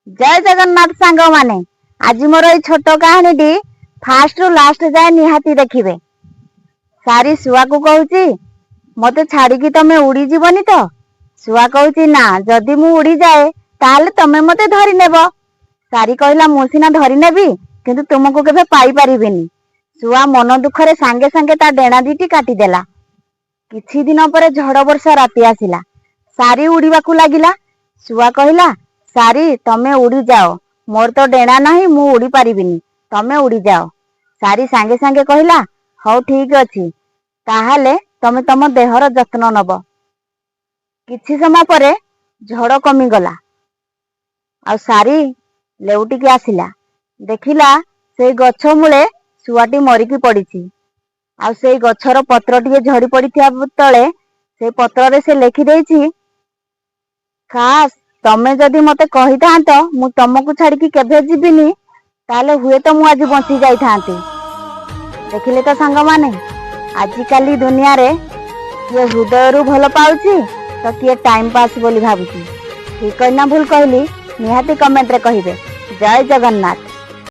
जय जगन्नाथ सांग माने आज मोर ये छोट कहानी फास्ट रु लास्ट जाए निहाती देखिबे। सारी शुआ को कहूची मते छाड़ी तमे उड़ी जीवनी तो। शुआ कहूची ना जदि मु उड़ी जाए ताले तमे मते धरी नेब। सारी कहला मु सिना धरी नेबी किंतु तुमको केबे पाई परिबिनी। शुआ मन दुखरे सांगे सांगे ता डेणा दीटी काटी देला। किछि दिन परे झड़ वर्षा राति आसिला। सारी उड़ीबाकू लागिला। शुआ कहला सारी तमे उड़ी जाओ, मोर तो डेणा नहीं मु उड़ी पारिबिनी, तमे उड़ी जाओ। सारी सांगे सांगे कहला हौ ठीक अछि, ताहाले तमे तम देहर जत्न नब। किछि समय परे झड़ कमी गला आ सारी लेउटिकी आसिला। देखिला से गछ मूले शुआटी मरिकी पड़िछि। आ से गछर पत्रटिए झड़ी पड़िथिया तळे से पत्ରରେ से लेखि देइछि, खास तमे जदि मते कहि थांत मु तमको छाड़ी केभे जीविनी ताले हुए तो मु आज बंची जाई थांती। देखिले तो सांग माने आजिकाली दुनिया रे किए हृदय रु भल पाउछि तो किए टाइम पास बोली भाबुछि। ठीक कहना भूल कहली निहाती कमेंट रे कहिबे। जय जगन्नाथ।